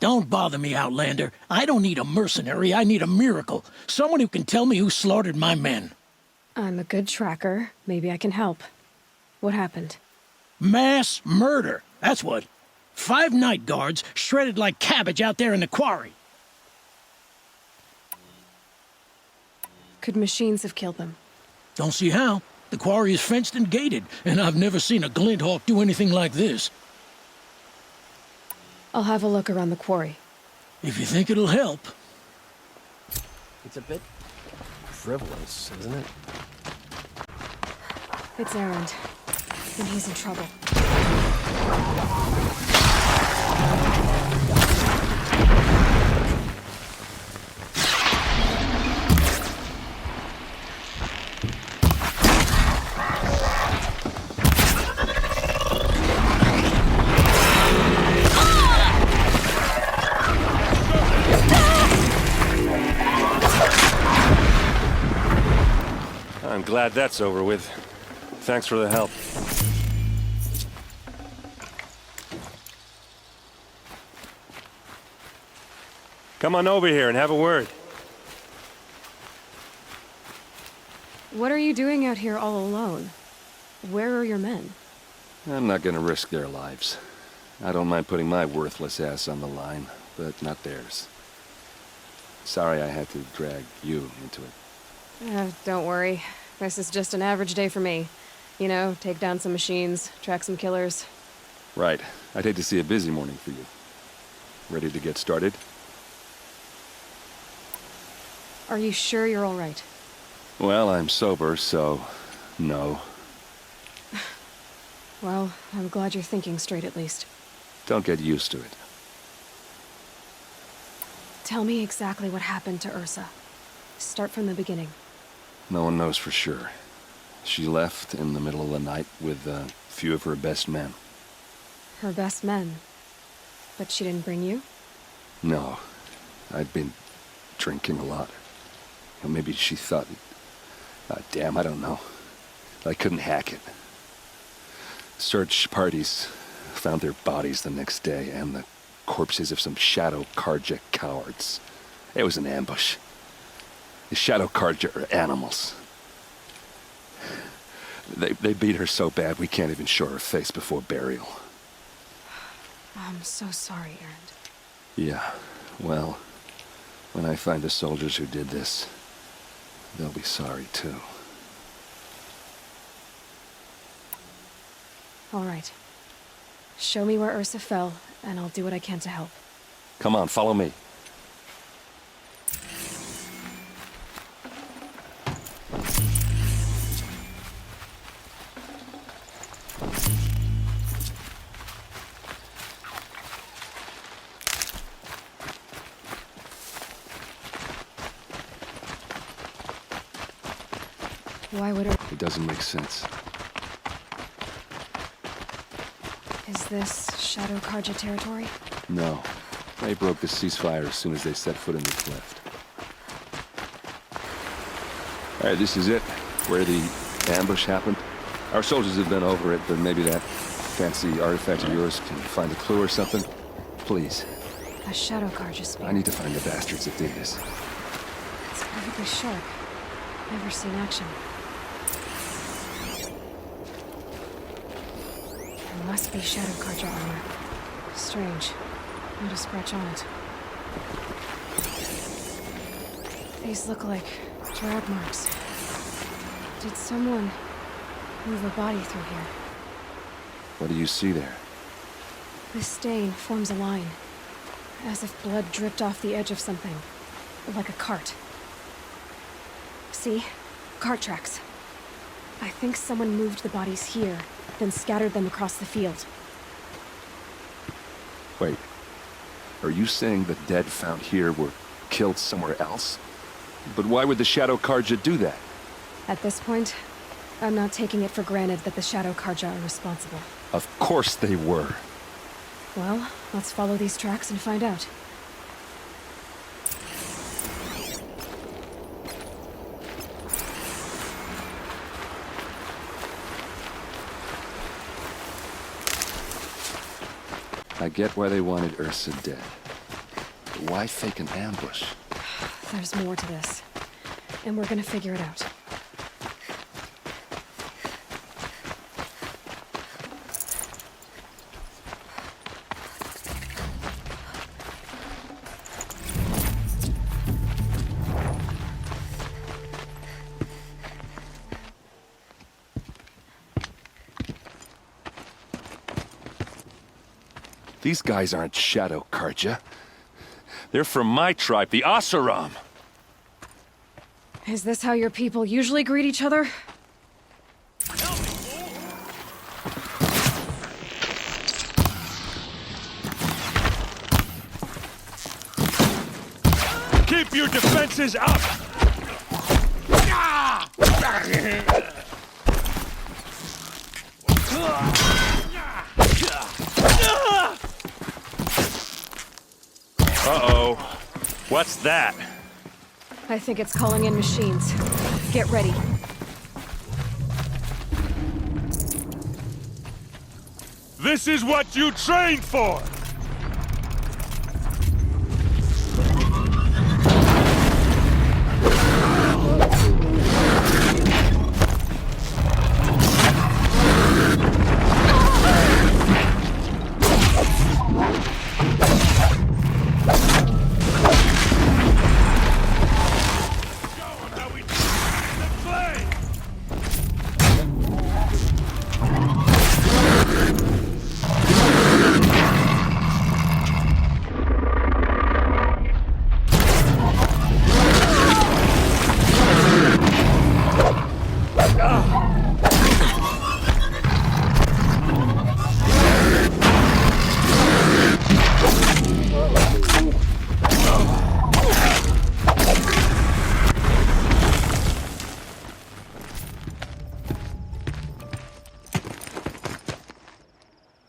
Don't bother me, Outlander. I don't need a mercenary, I need a miracle. Someone who can tell me who slaughtered my men. I'm a good tracker. Maybe I can help. What happened? Mass murder, that's what. 5 night guards shredded like cabbage out there in the quarry. Could machines have killed them? Don't see how. The quarry is fenced and gated, and I've never seen a glint hawk do anything like this. I'll have a look around the quarry. If you think it'll help. It's a bit frivolous, isn't it? It's Errand, and he's in trouble. I'm glad that's over with. Thanks for the help. Come on over here and have a word. What are you doing out here all alone? Where are your men? I'm not gonna risk their lives. I don't mind putting my worthless ass on the line, but not theirs. Sorry I had to drag you into it. Don't worry. This is just an average day for me. You know, take down some machines, track some killers. Right. I'd hate to see a busy morning for you. Ready to get started? Are you sure you're all right? Well, I'm sober, so no. Well, I'm glad you're thinking straight at least. Don't get used to it. Tell me exactly what happened to Ursa. Start from the beginning. No one knows for sure. She left in the middle of the night with a few of her best men. Her best men? But she didn't bring you? No. I'd been drinking a lot. Or maybe she thought... damn, I don't know. I couldn't hack it. Search parties found their bodies the next day, and the corpses of some Shadow Karja cowards. It was an ambush. The Shadow Karja are animals. They beat her so bad we can't even show her face before burial. I'm so sorry, Errand. Yeah, well, when I find the soldiers who did this, they'll be sorry too. All right. Show me where Ursa fell, and I'll do what I can to help. Come on, follow me. Why would It doesn't make sense. Is this Shadow Karja territory? No. They broke the ceasefire as soon as they set foot in the cleft. Alright, this is it. Where the ambush happened. Our soldiers have been over it, but maybe that fancy artifact of yours can find a clue or something. Please. A Shadow Karja spear. I need to find the bastards that did this. It's perfectly sharp. Never seen action. It must be Shadow Karja armor. Strange. Not a scratch on it. These look like drag marks. Did someone move a body through here? What do you see there? This stain forms a line, as if blood dripped off the edge of something, like a cart. See? Cart tracks. I think someone moved the bodies here, then scattered them across the field. Wait. Are you saying the dead found here were killed somewhere else? But why would the Shadow Karja do that? At this point, I'm not taking it for granted that the Shadow Karja are responsible. Of course they were. Well, let's follow these tracks and find out. I get why they wanted Ursa dead. Why fake an ambush? There's more to this. And we're gonna figure it out. These guys aren't Shadow Karja. They're from my tribe, the Oseram. Is this how your people usually greet each other? Keep your defenses up! Uh-oh. What's that? I think it's calling in machines. Get ready. This is what you trained for!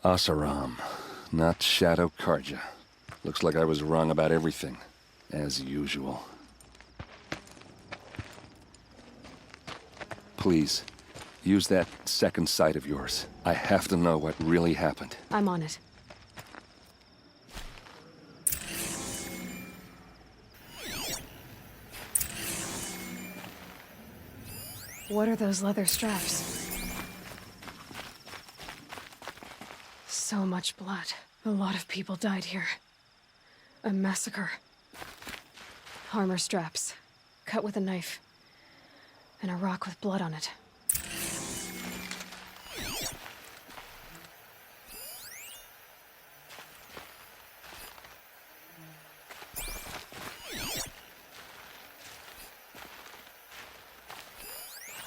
Oseram, not Shadow Karja. Looks like I was wrong about everything, as usual. Please, use that second sight of yours. I have to know what really happened. I'm on it. What are those leather straps? So much blood. A lot of people died here. A massacre. Armor straps, cut with a knife, and a rock with blood on it.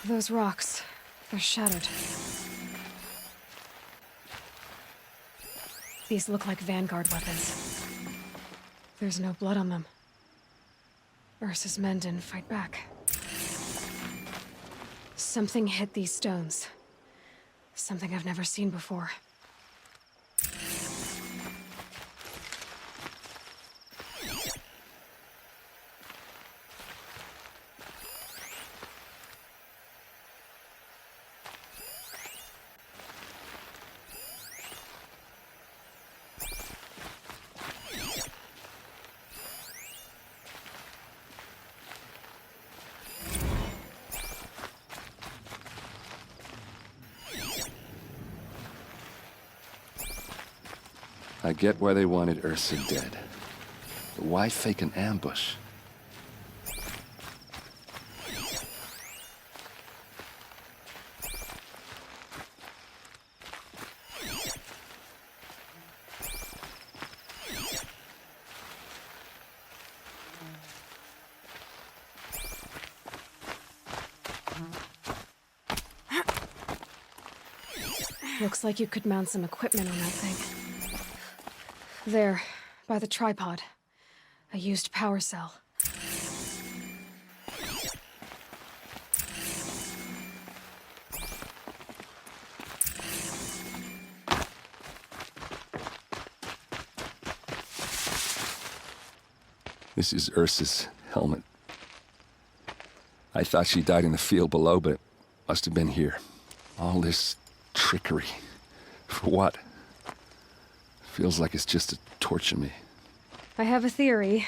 Those rocks, they're shattered. These look like Vanguard weapons. There's no blood on them. Ursa's men didn't fight back. Something hit these stones. Something I've never seen before. I get why they wanted Ursa dead. But why fake an ambush? Looks like you could mount some equipment on that thing. There, by the tripod. A used power cell. This is Ursa's helmet. I thought she died in the field below, but it must have been here. All this trickery. For what? Feels like it's just to torture me. I have a theory,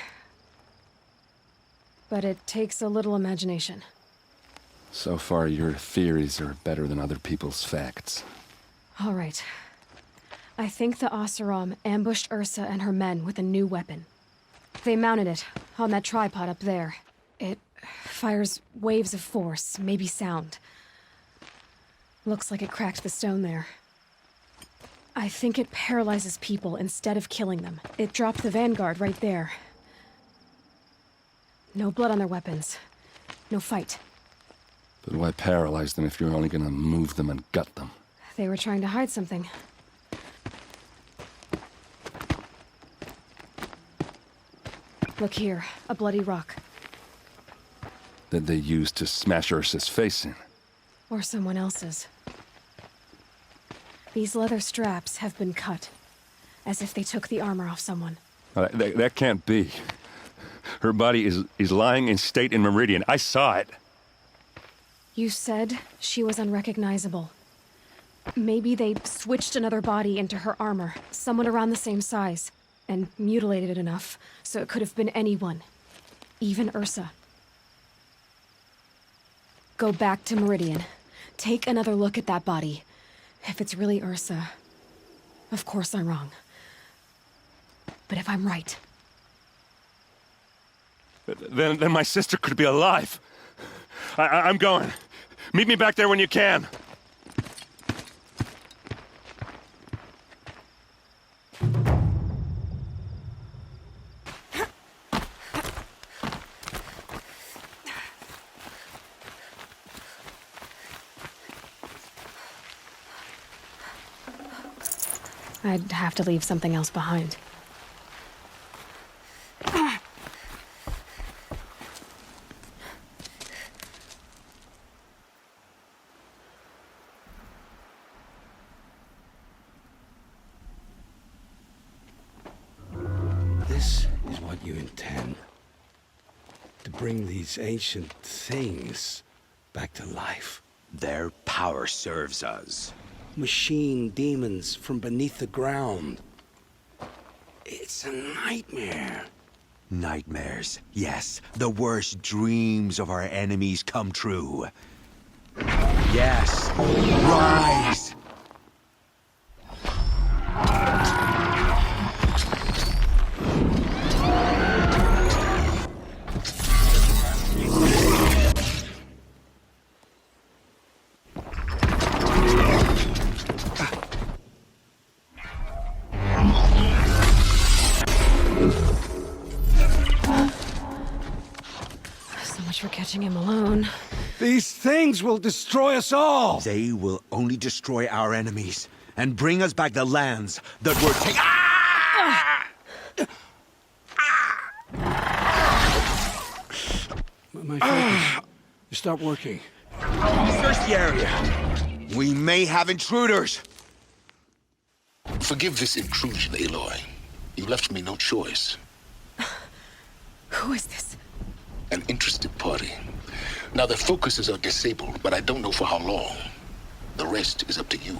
but it takes a little imagination. So far, your theories are better than other people's facts. All right. I think the Oseram ambushed Ursa and her men with a new weapon. They mounted it on that tripod up there. It fires waves of force, maybe sound. Looks like it cracked the stone there. I think it paralyzes people instead of killing them. It dropped the vanguard right there. No blood on their weapons. No fight. But why paralyze them if you're only gonna move them and gut them? They were trying to hide something. Look here, a bloody rock. That they used to smash Ursa's face in. Or someone else's. These leather straps have been cut, as if they took the armor off someone. That can't be. Her body is lying in state in Meridian. I saw it. You said she was unrecognizable. Maybe they switched another body into her armor, someone around the same size, and mutilated it enough so it could have been anyone. Even Ursa. Go back to Meridian. Take another look at that body. If it's really Ursa, of course I'm wrong. But if I'm right... Then my sister could be alive. I'm going. Meet me back there when you can. I'd have to leave something else behind. This is what you intend. To bring these ancient things back to life. Their power serves us. Machine demons from beneath the ground. It's a nightmare. Nightmares, yes. The worst dreams of our enemies come true. Yes, rise! So much for catching him alone. These things will destroy us all! They will only destroy our enemies and bring us back the lands that were taken. My focus. You stop working. Search the area. We may have intruders. Forgive this intrusion, Aloy. You left me no choice. Who is this? An interested party. Now their focuses are disabled, but I don't know for how long. The rest is up to you.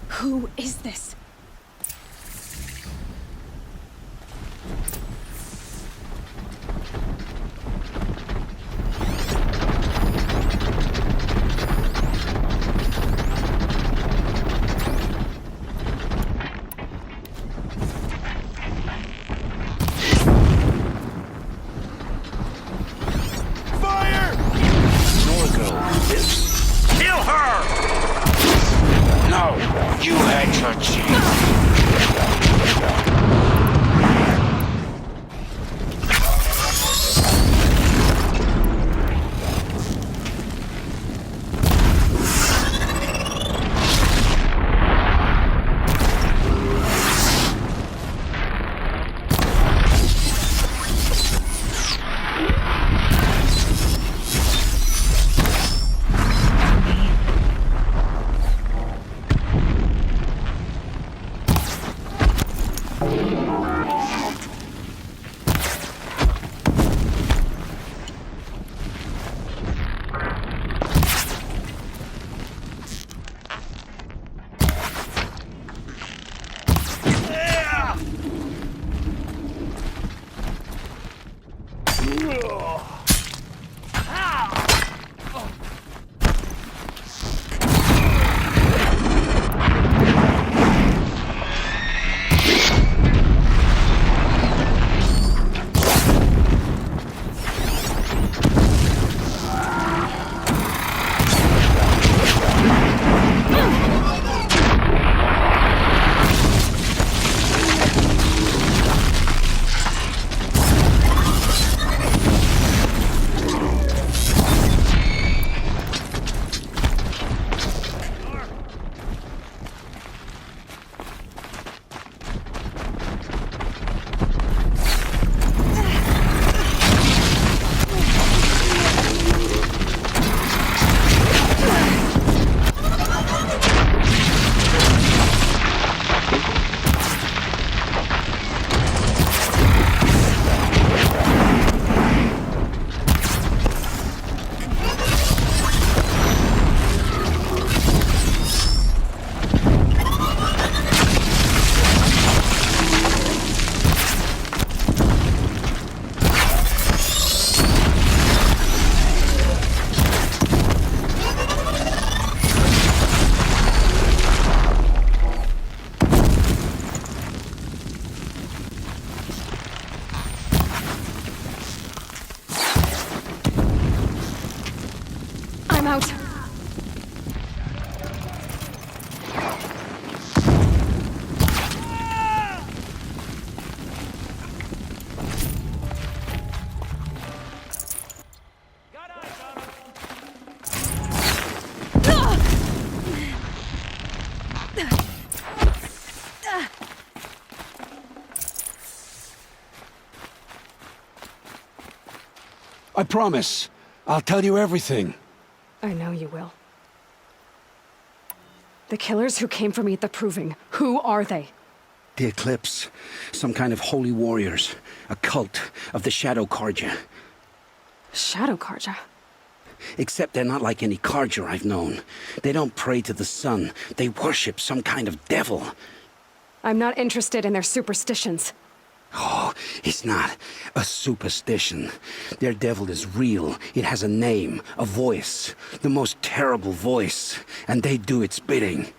Who is this? Kill her! No! You had your chance! I promise. I'll tell you everything. I know you will. The killers who came for me at the Proving, who are they? The Eclipse. Some kind of holy warriors. A cult of the Shadow Carja. Shadow Carja? Except they're not like any Carja I've known. They don't pray to the sun. They worship some kind of devil. I'm not interested in their superstitions. Oh, it's not a superstition. Their devil is real. It has a name, a voice, the most terrible voice, and they do its bidding.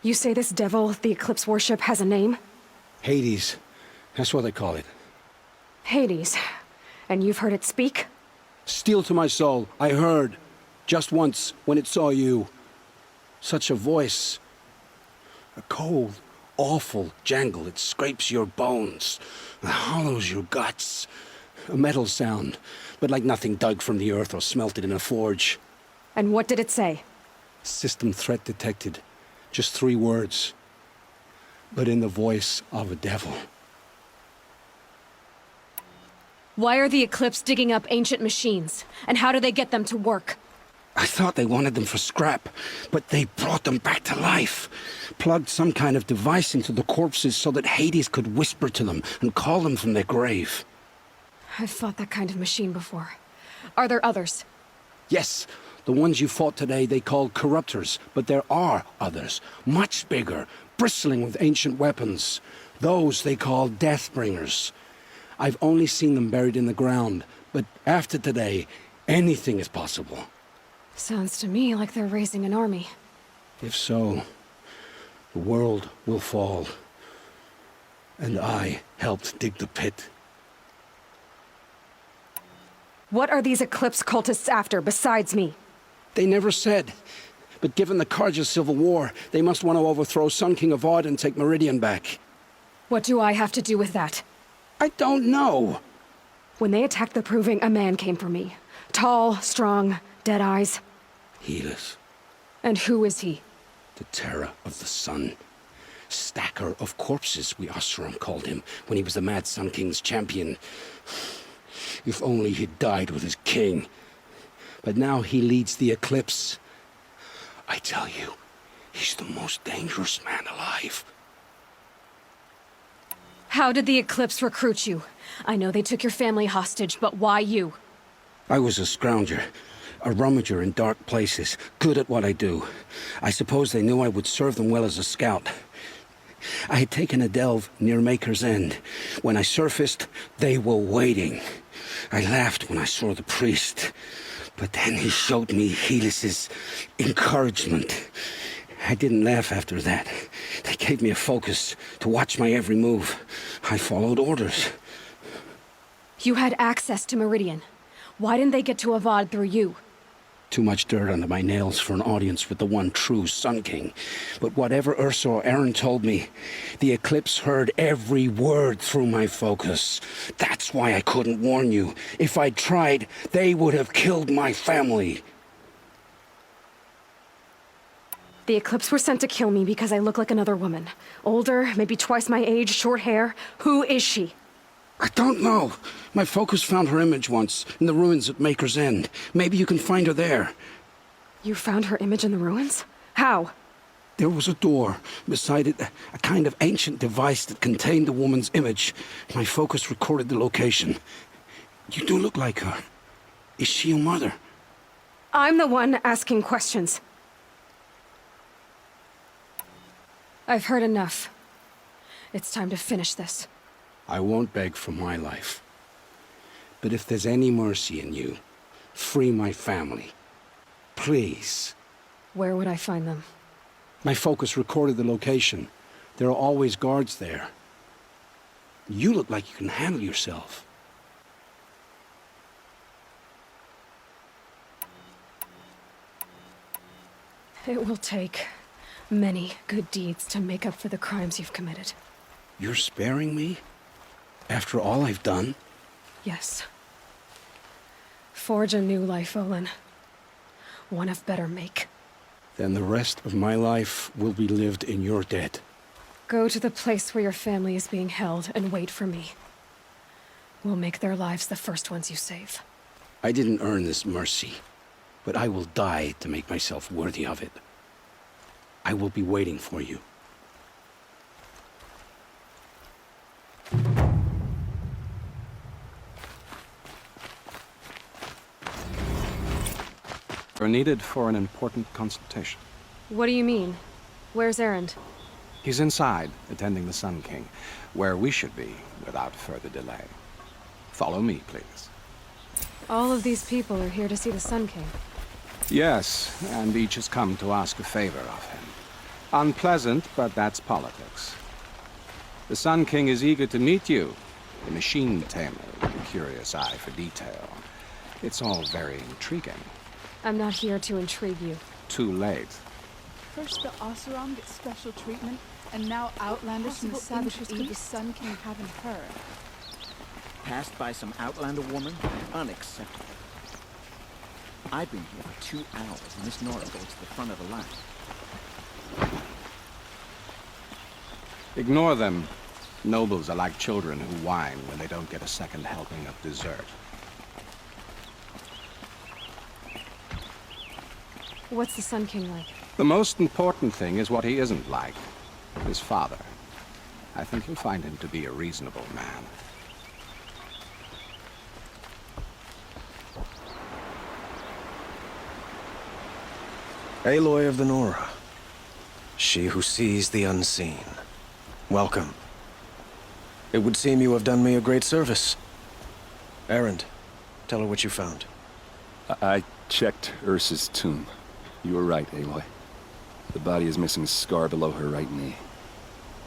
You say this devil the Eclipse worship has a name? Hades. That's what they call it. Hades. And you've heard it speak? Steel to my soul, I heard. Just once, when it saw you. Such a voice. A cold, awful jangle. It scrapes your bones. It hollows your guts. A metal sound, but like nothing dug from the earth or smelted in a forge. And what did it say? System threat detected. Just 3 words. But in the voice of a devil. Why are the Eclipse digging up ancient machines? And how do they get them to work? I thought they wanted them for scrap, but they brought them back to life. Plugged some kind of device into the corpses so that Hades could whisper to them and call them from their grave. I've fought that kind of machine before. Are there others? Yes, the ones you fought today they called corruptors, but there are others, much bigger, bristling with ancient weapons. Those they call Deathbringers. I've only seen them buried in the ground, but after today, anything is possible. Sounds to me like they're raising an army. If so, the world will fall. And I helped dig the pit. What are these Eclipse cultists after, besides me? They never said. But given the Carja civil war, they must want to overthrow Sun King of Odd and take Meridian back. What do I have to do with that? I don't know. When they attacked the Proving, a man came for me. Tall, strong, dead eyes. Helis, And who is he? the terror of the sun. Stacker of corpses, we Oseram called him, when he was the Mad Sun King's champion. If only he'd died with his king. But now he leads the Eclipse. I tell you, he's the most dangerous man alive. How did the Eclipse recruit you? I know they took your family hostage, but why you? I was a scrounger, a rummager in dark places, good at what I do. I suppose they knew I would serve them well as a scout. I had taken a delve near Maker's End. When I surfaced, they were waiting. I laughed when I saw the priest, but then he showed me Helis's encouragement. I didn't laugh after that. They gave me a focus to watch my every move. I followed orders. You had access to Meridian. Why didn't they get to Avad through you? Too much dirt under my nails for an audience with the one true Sun King. But whatever Ursa or Aaron told me, the Eclipse heard every word through my focus. That's why I couldn't warn you. If I'd tried, they would have killed my family. The Eclipse were sent to kill me because I look like another woman. Older, maybe twice my age, short hair. Who is she? I don't know. My focus found her image once, in the ruins at Maker's End. Maybe you can find her there. You found her image in the ruins? How? There was a door. Beside it, a kind of ancient device that contained the woman's image. My focus recorded the location. You do look like her. Is she your mother? I'm the one asking questions. I've heard enough. It's time to finish this. I won't beg for my life. But if there's any mercy in you, free my family. Please. Where would I find them? My focus recorded the location. There are always guards there. You look like you can handle yourself. It will take many good deeds to make up for the crimes you've committed. You're sparing me? After all I've done? Yes. Forge a new life, Olin. One of better make. then the rest of my life will be lived in your debt. Go to the place where your family is being held and wait for me. We'll make their lives the first ones you save. I didn't earn this mercy, but I will die to make myself worthy of it. I will be waiting for you. You're needed for an important consultation. What do you mean? Where's Erend? He's inside, attending the Sun King, where we should be without further delay. Follow me, please. All of these people are here to see the Sun King. Yes, and each has come to ask a favor of him. Unpleasant, but that's politics. The Sun King is eager to meet you, the machine tamer with a curious eye for detail. It's all very intriguing. I'm not here to intrigue you. Too late. First the Oseram gets special treatment, and now Outlanders from the savages to the Sun King haven't heard. Passed by some Outlander woman? Unacceptable. I've been here for 2 hours, and Miss Nora goes to the front of the line. Ignore them. Nobles are like children who whine when they don't get a second helping of dessert. What's the Sun King like? The most important thing is what he isn't like. His father. I think you'll find him to be a reasonable man. Aloy of the Nora. She who sees the unseen. Welcome. It would seem you have done me a great service. Erend, tell her what you found. I checked Ursa's tomb. You were right, Aloy. The body is missing a scar below her right knee.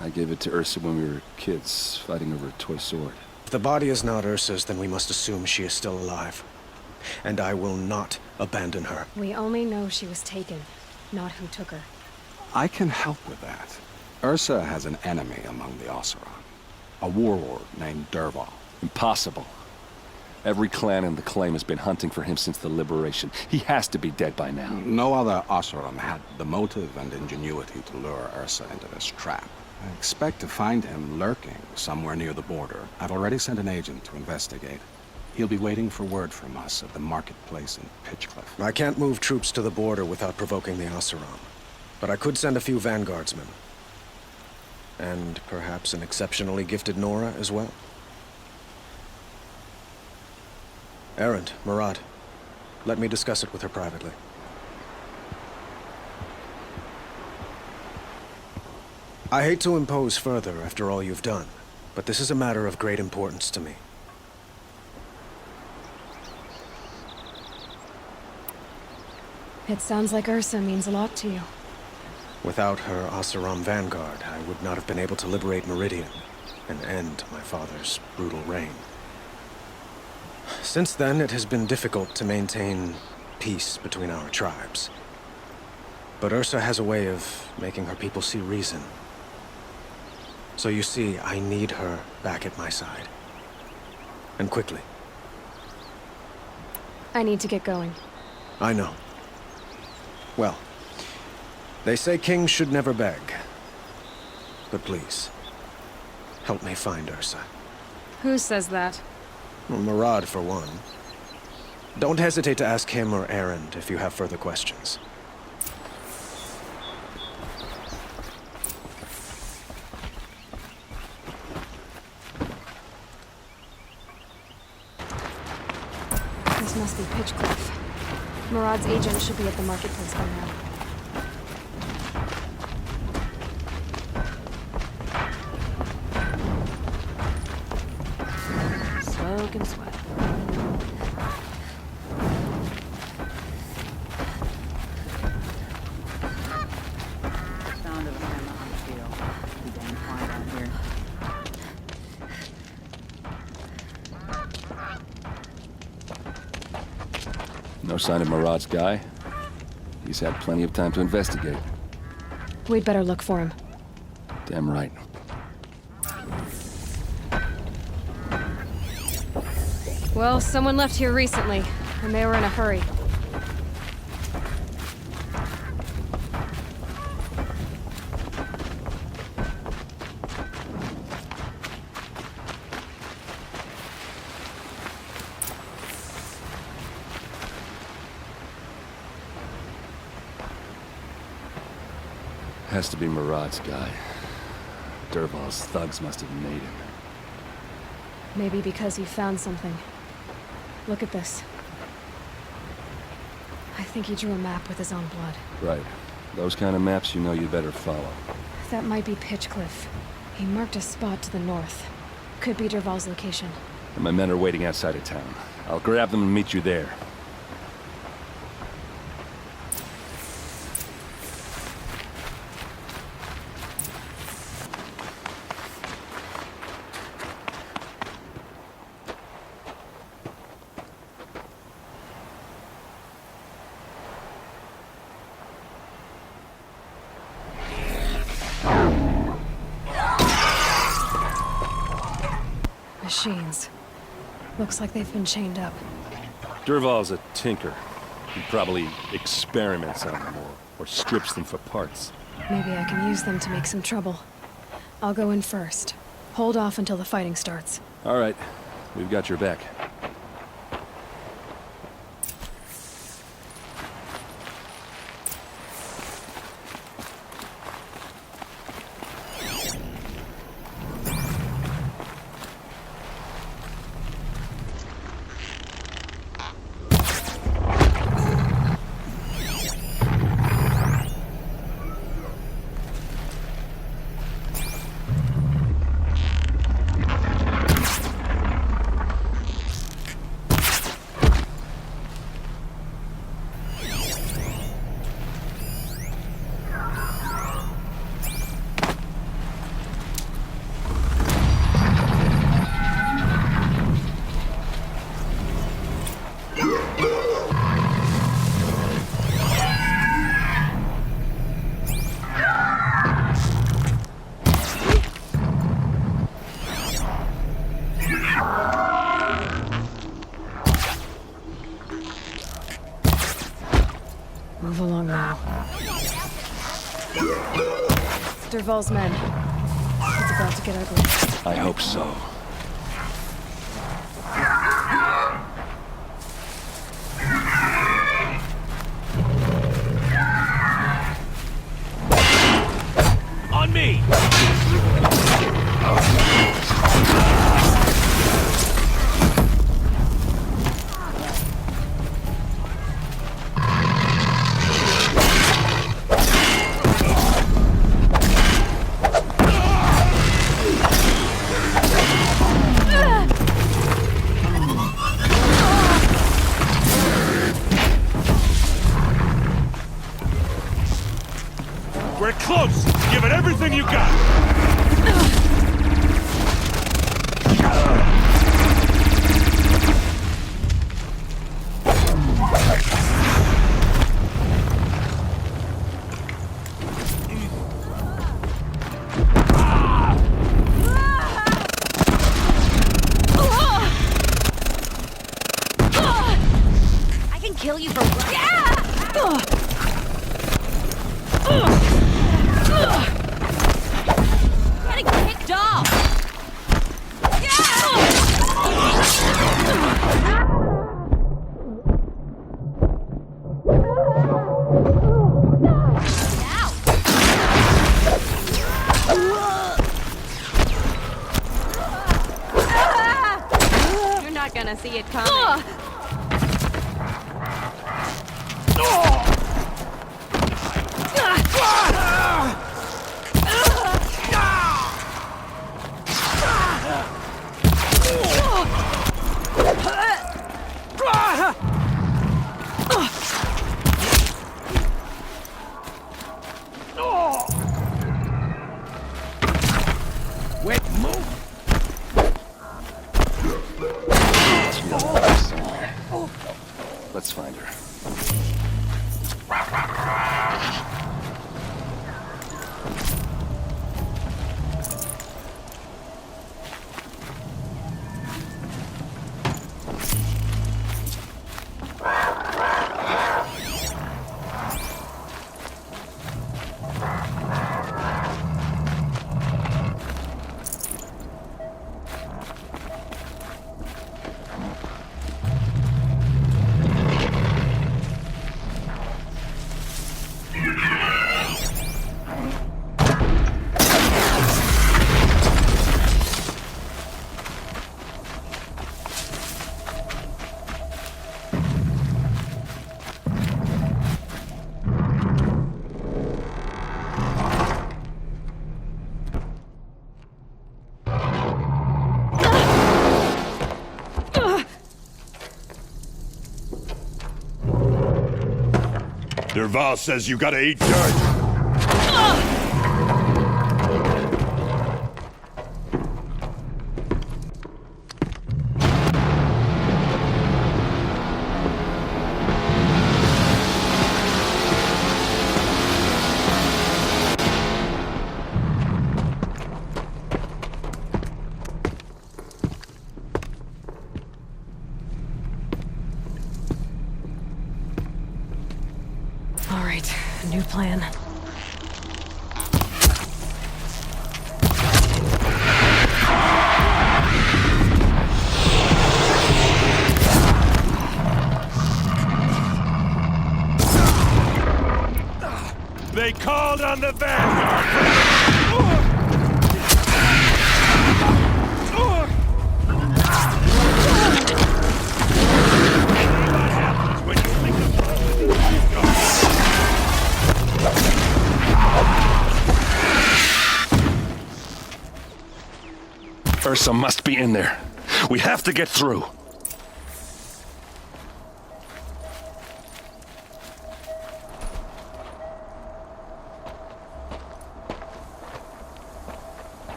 I gave it to Ursa when we were kids, fighting over a toy sword. If the body is not Ursa's, then we must assume she is still alive. And I will not abandon her. We only know she was taken, not who took her. I can help with that. Ursa has an enemy among the Oseram. A warlord named Dervahl. Impossible. Every clan in the claim has been hunting for him since the liberation. He has to be dead by now. No other Oseram had the motive and ingenuity to lure Ursa into this trap. I expect to find him lurking somewhere near the border. I've already sent an agent to investigate. He'll be waiting for word from us at the marketplace in Pitchcliff. I can't move troops to the border without provoking the Oseram. But I could send a few vanguardsmen. And perhaps an exceptionally gifted Nora as well. Erend, Murad, let me discuss it with her privately. I hate to impose further after all you've done, but this is a matter of great importance to me. It sounds like Ursa means a lot to you. Without her Oseram vanguard, I would not have been able to liberate Meridian and end my father's brutal reign. Since then, it has been difficult to maintain peace between our tribes. But Ursa has a way of making her people see reason. So you see, I need her back at my side. And quickly. I need to get going. I know. Well, they say kings should never beg. But please, help me find Ursa. Who says that? Well, Murad, for one. Don't hesitate to ask him or Erend if you have further questions. This must be Pitchcliff. Murad's agent should be at the marketplace by now. Smoke and sweat. Sound of a hammer on the field. Be damn quiet out here. No sign of Murad's guy. He's had plenty of time to investigate. We'd better look for him. Damn right. Well, someone left here recently, and they were in a hurry. Has to be Murad's guy. Dervahl's thugs must have made him. Maybe because he found something. Look at this. I think he drew a map with his own blood. Right. Those kind of maps you know you better follow. That might be Pitchcliff. He marked a spot to the north. Could be Dervahl's location. And my men are waiting outside of town. I'll grab them and meet you there. Machines. Looks like they've been chained up. Dervahl's a tinker. He probably experiments on them or strips them for parts. Maybe I can use them to make some trouble. I'll go in first. Hold off until the fighting starts. All right. We've got your back. Move along now. Dervahl's men. It's about to get ugly. I hope so. On me! We're close! Give it everything you got! I can kill you for what? Getting kicked off! You're not gonna see it coming. Wait, move! Derval says you gotta eat dirt. All right, new plan. They called on the Vanguard! What happens when you think of Ursa must be in there. We have to get through.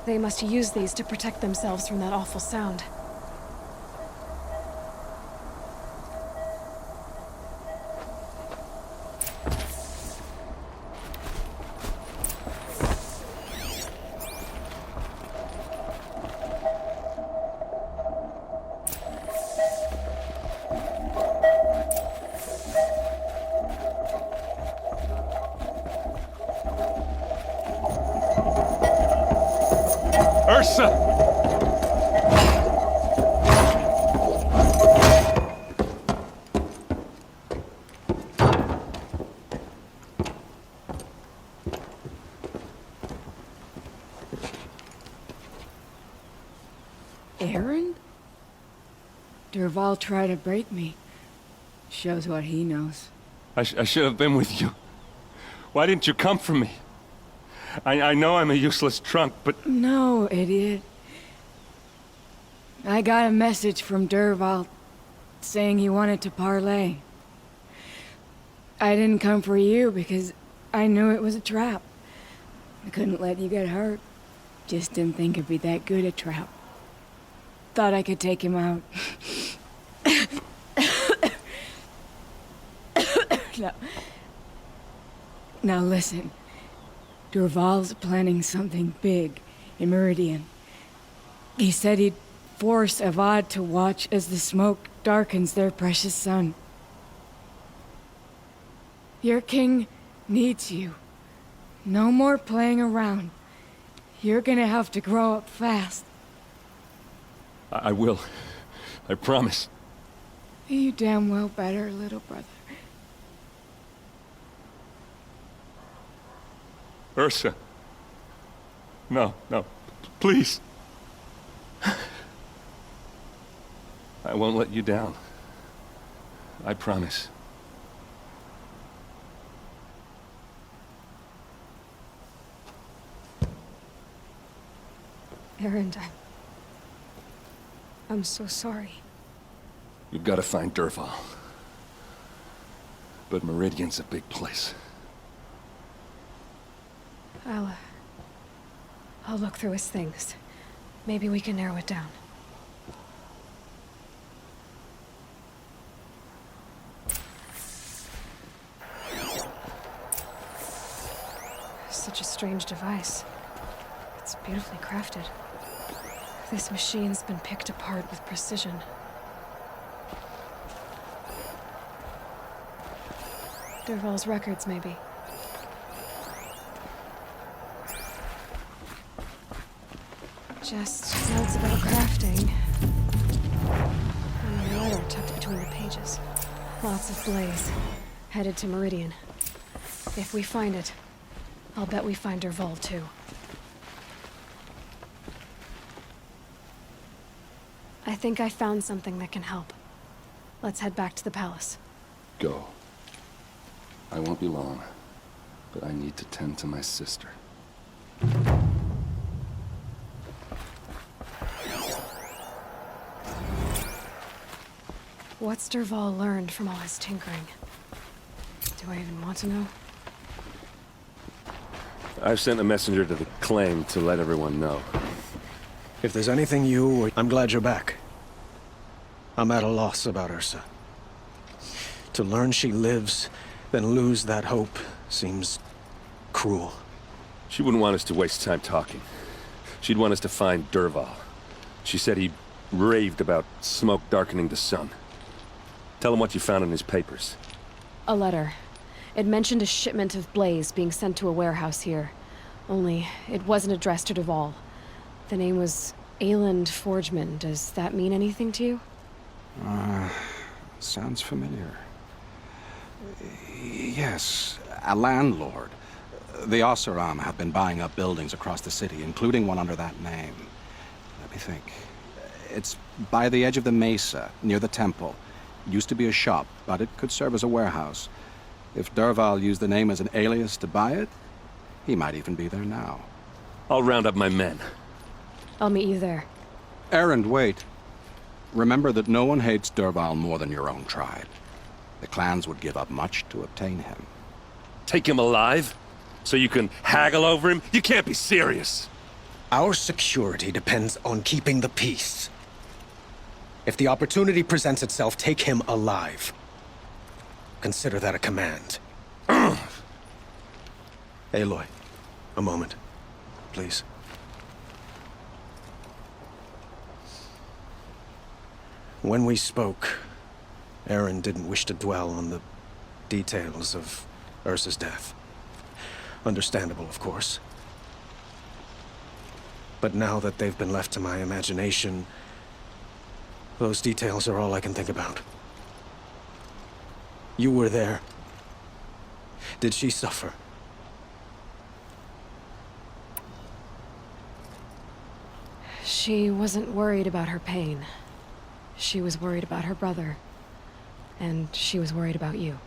They must use these to protect themselves from that awful sound. Ursa! Aaron? Derval tried to break me. Shows what he knows. I should have been with you. Why didn't you come for me? I know I'm a useless trunk, but... No, idiot. I got a message from Derval saying he wanted to parlay. I didn't come for you because I knew it was a trap. I couldn't let you get hurt. Just didn't think it'd be that good a trap. Thought I could take him out. Now listen. Derval's planning something big in Meridian. He said he'd force Avad to watch as the smoke darkens their precious sun. Your king needs you. No more playing around. You're gonna have to grow up fast. I will. I promise. You damn well better, little brother. Ursa. No, please. I won't let you down. I promise. Aaron, I'm so sorry. You've got to find Derval. But Meridian's a big place. I'll look through his things. Maybe we can narrow it down. Such a strange device. It's beautifully crafted. This machine's been picked apart with precision. Derval's records, maybe. Just notes about crafting. And a letter tucked between the pages. Lots of blaze. Headed to Meridian. If we find it, I'll bet we find Derval too. I think I found something that can help. Let's head back to the palace. Go. I won't be long, but I need to tend to my sister. What's Dervahl learned from all his tinkering? Do I even want to know? I've sent a messenger to the claim to let everyone know. If there's anything I'm glad you're back. I'm at a loss about Ursa. To learn she lives, then lose that hope, seems cruel. She wouldn't want us to waste time talking. She'd want us to find Dervahl. She said he raved about smoke darkening the sun. Tell him what you found in his papers. A letter. It mentioned a shipment of blaze being sent to a warehouse here. Only, it wasn't addressed to Dervahl. The name was Ayland Forgeman. Does that mean anything to you? Sounds familiar. Yes, a landlord. The Oseram have been buying up buildings across the city, including one under that name. Let me think. It's by the edge of the mesa, near the temple. It used to be a shop, but it could serve as a warehouse. If Dervahl used the name as an alias to buy it, he might even be there now. I'll round up my men. I'll meet you there. Erend, wait. Remember that no one hates Dervahl more than your own tribe. The clans would give up much to obtain him. Take him alive? So you can haggle over him? You can't be serious! Our security depends on keeping the peace. If the opportunity presents itself, take him alive. Consider that a command. Aloy, a moment, please. When we spoke, Erend didn't wish to dwell on the details of Ursa's death. Understandable, of course. But now that they've been left to my imagination, those details are all I can think about. You were there. Did she suffer? She wasn't worried about her pain. She was worried about her brother. And she was worried about you.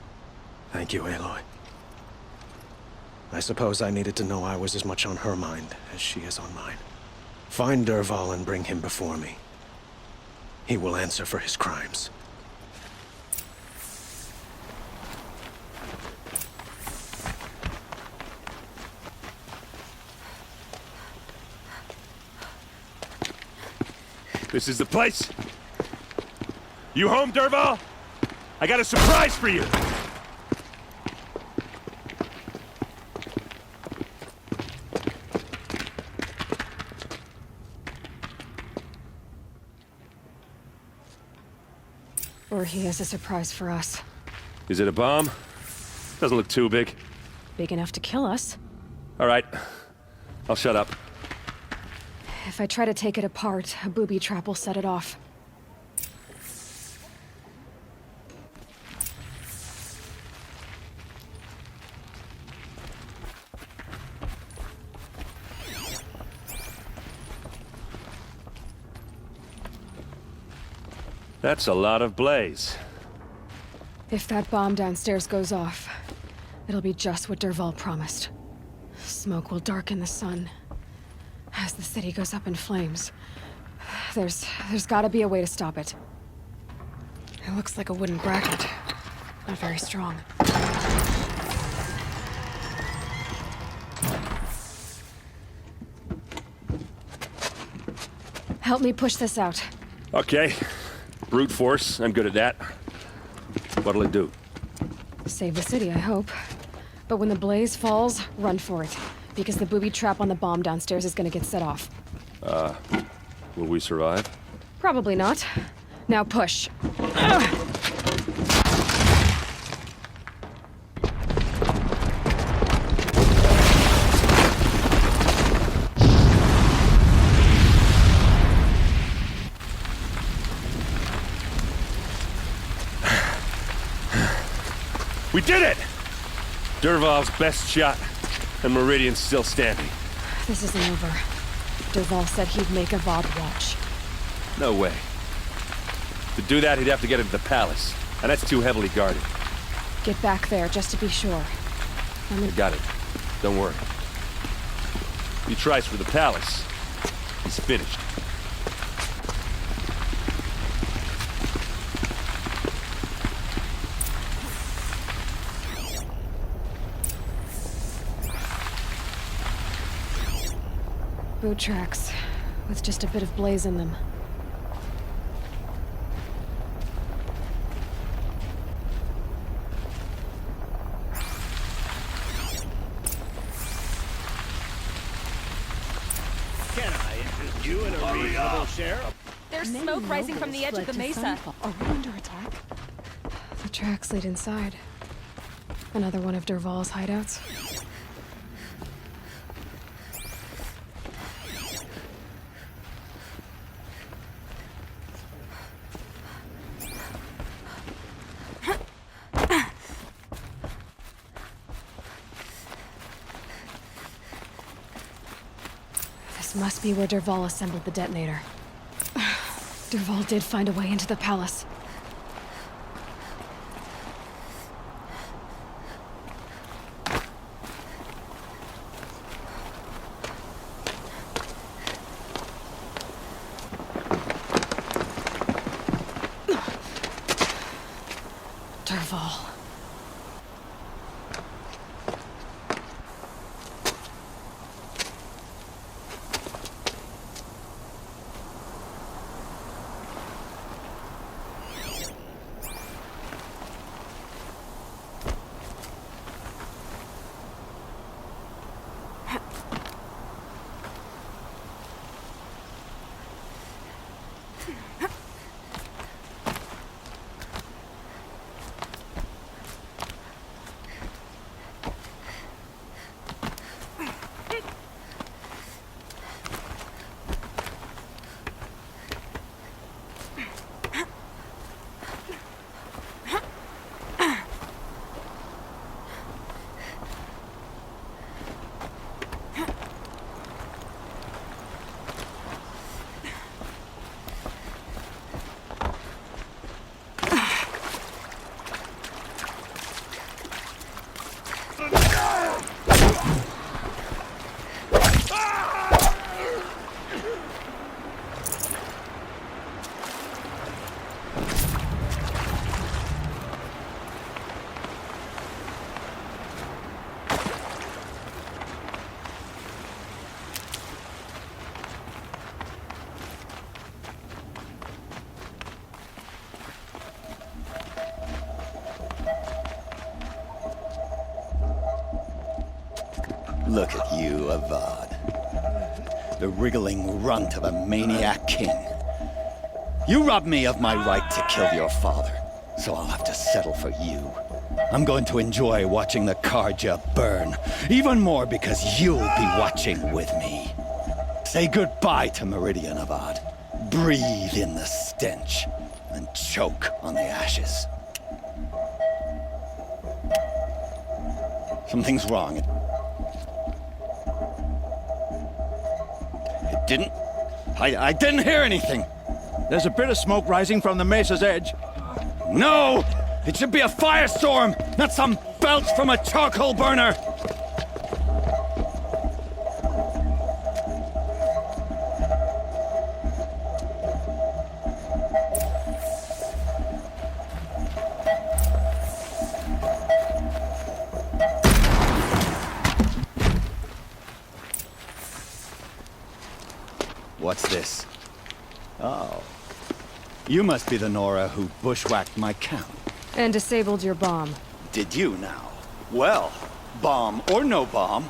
Thank you, Aloy. I suppose I needed to know I was as much on her mind as she is on mine. Find Dervahl and bring him before me. He will answer for his crimes. This is the place? You home, Dervahl? I got a surprise for you! Or he has a surprise for us. Is it a bomb? Doesn't look too big. Big enough to kill us. All right. I'll shut up. If I try to take it apart, a booby trap will set it off. That's a lot of blaze. If that bomb downstairs goes off, it'll be just what Dervahl promised. Smoke will darken the sun. As the city goes up in flames, there's gotta be a way to stop it. It looks like a wooden bracket. Not very strong. Help me push this out. Okay. Brute force, I'm good at that. What'll it do? Save the city, I hope. But when the blaze falls, run for it. Because the booby trap on the bomb downstairs is gonna get set off. Will we survive? Probably not. Now push. We did it! Dervahl's best shot, and Meridian's still standing. This isn't over. Dervahl said he'd make a Vod watch. No way. To do that, he'd have to get into the palace, and that's too heavily guarded. Get back there, just to be sure. I got it. Don't worry. If he tries for the palace, he's finished. Boot tracks, with just a bit of blaze in them. Can I interest you in a reasonable share? There's smoke rising from the edge of the mesa. Are we under attack? The tracks lead inside. Another one of Dervahl's hideouts. This must be where Dervahl assembled the detonator. Dervahl did find a way into the palace. Dervahl. Look at you, Avad. The wriggling runt of a maniac king. You robbed me of my right to kill your father, so I'll have to settle for you. I'm going to enjoy watching the Karja burn, even more because you'll be watching with me. Say goodbye to Meridian, Avad. Breathe in the stench, and choke on the ashes. Something's wrong. It didn't... I didn't hear anything. There's a bit of smoke rising from the mesa's edge. No! It should be a firestorm, not some belch from a charcoal burner! What's this? Oh. You must be the Nora who bushwhacked my camp. And disabled your bomb. Did you now? Well, bomb or no bomb,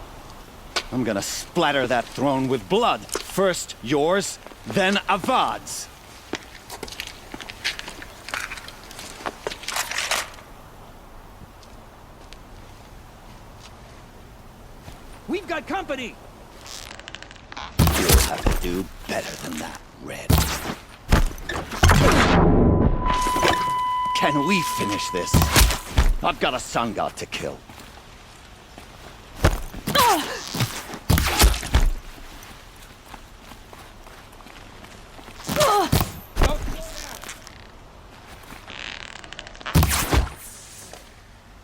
I'm gonna splatter that throne with blood. First yours, then Avad's. We've got company! You'll have to do better than that, Red. Can we finish this? I've got a sun god to kill.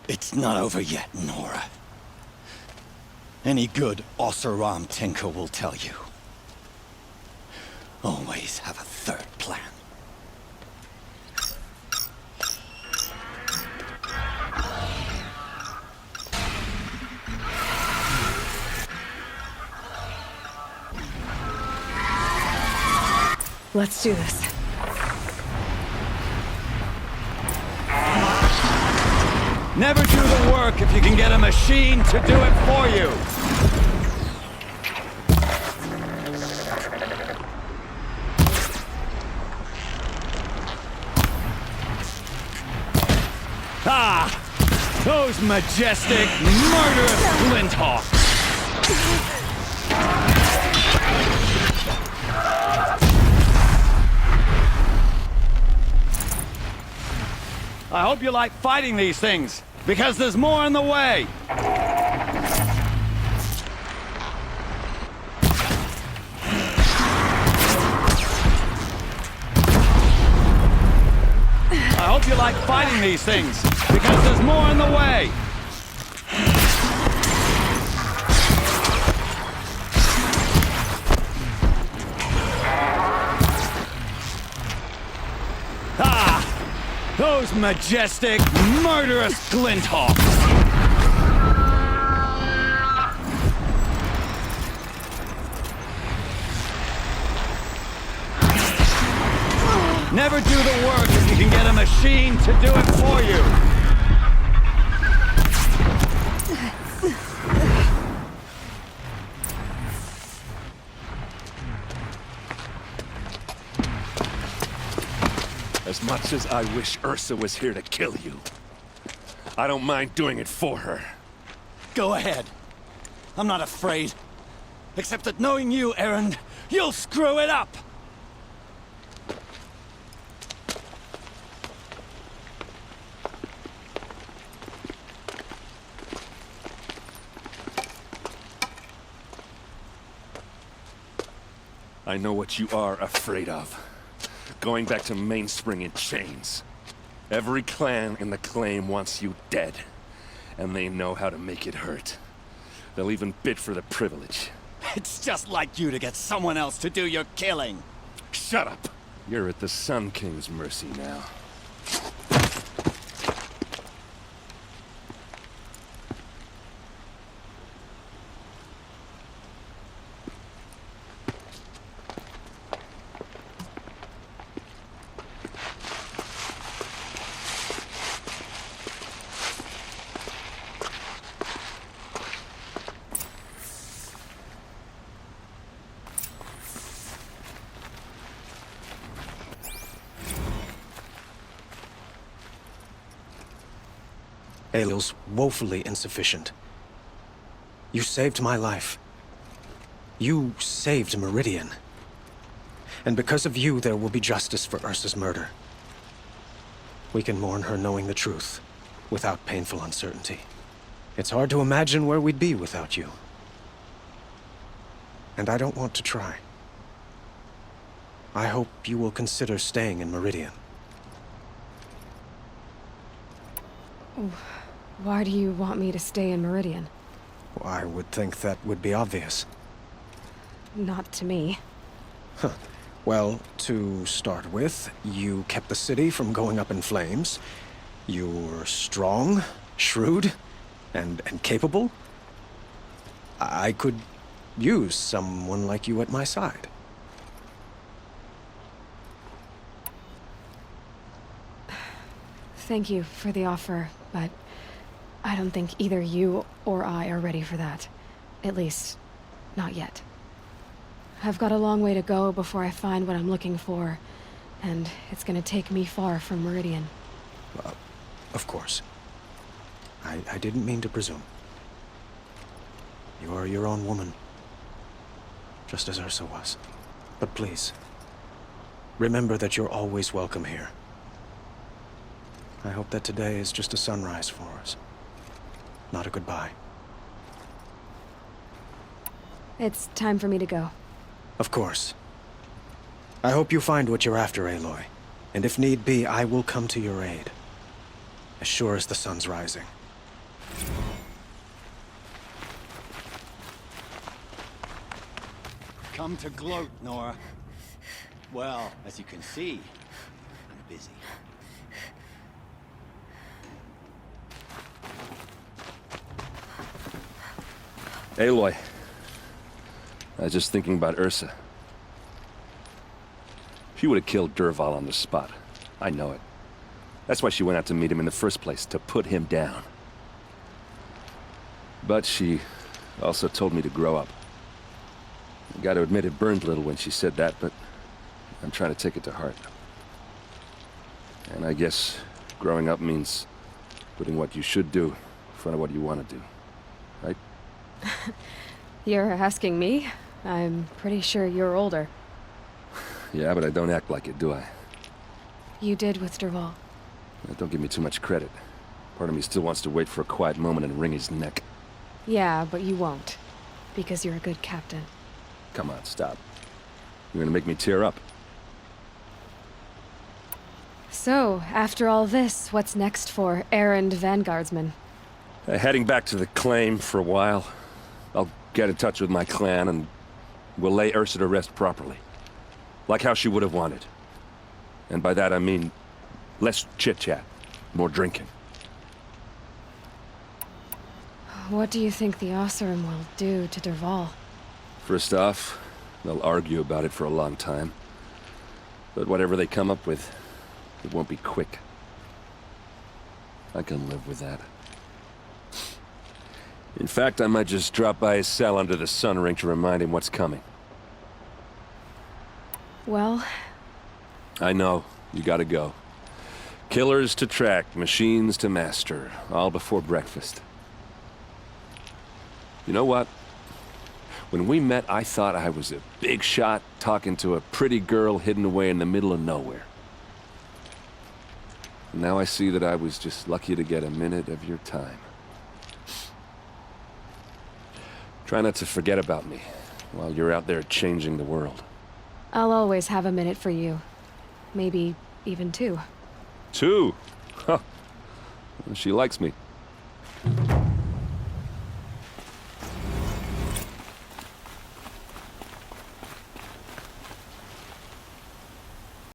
It's not over yet, Nora. Any good Oseram tinker will tell you. Always have a third plan. Let's do this. Never do the work if you can get a machine to do it for you. Ah! Those majestic, murderous Glinthawks! I hope you like fighting these things, because there's more in the way! I hope you like fighting these things, because there's more in the way! Ah! Those majestic, murderous Glinthawks! Never do the work if you can get a machine to do it for you! As much as I wish Ursa was here to kill you, I don't mind doing it for her. Go ahead. I'm not afraid. Except that knowing you, Erend, you'll screw it up! I know what you are afraid of. Going back to Mainspring in chains. Every clan in the claim wants you dead. And they know how to make it hurt. They'll even bid for the privilege. It's just like you to get someone else to do your killing. Shut up! You're at the Sun King's mercy now. Aloy's woefully insufficient. You saved my life. You saved Meridian. And because of you, there will be justice for Ursa's murder. We can mourn her knowing the truth, without painful uncertainty. It's hard to imagine where we'd be without you. And I don't want to try. I hope you will consider staying in Meridian. Why do you want me to stay in Meridian? Well, I would think that would be obvious. Not to me. Huh. Well, to start with, you kept the city from going up in flames. You're strong, shrewd, and capable. I could use someone like you at my side. Thank you for the offer, but I don't think either you or I are ready for that. At least, not yet. I've got a long way to go before I find what I'm looking for, and it's gonna take me far from Meridian. Well, of course. I didn't mean to presume. You are your own woman, just as Ursa was. But please, remember that you're always welcome here. I hope that today is just a sunrise for us, not a goodbye. It's time for me to go. Of course. I hope you find what you're after, Aloy. And if need be, I will come to your aid. As sure as the sun's rising. Come to gloat, Nora. Well, as you can see, I'm busy. Aloy. I was just thinking about Ursa. She would have killed Dervahl on the spot. I know it. That's why she went out to meet him in the first place, to put him down. But she also told me to grow up. I gotta admit it burned a little when she said that, but I'm trying to take it to heart. And I guess growing up means putting what you should do in front of what you want to do. Right? You're asking me? I'm pretty sure you're older. Yeah, but I don't act like it, do I? You did with Dervahl. Don't give me too much credit. Part of me still wants to wait for a quiet moment and wring his neck. Yeah, but you won't. Because you're a good captain. Come on, stop. You're gonna make me tear up. So, after all this, what's next for errand vanguardsman? Heading back to the claim for a while. I'll get in touch with my clan and we'll lay Ursa to rest properly. Like how she would have wanted. And by that I mean less chit-chat, more drinking. What do you think the Oseram will do to Dervahl? First off, they'll argue about it for a long time. But whatever they come up with, it won't be quick. I can live with that. In fact, I might just drop by his cell under the sun ring to remind him what's coming. Well... I know. You gotta go. Killers to track, machines to master, all before breakfast. You know what? When we met, I thought I was a big shot talking to a pretty girl hidden away in the middle of nowhere. And now I see that I was just lucky to get a minute of your time. Try not to forget about me while you're out there changing the world. I'll always have a minute for you. Maybe even two. Two? Huh. She likes me.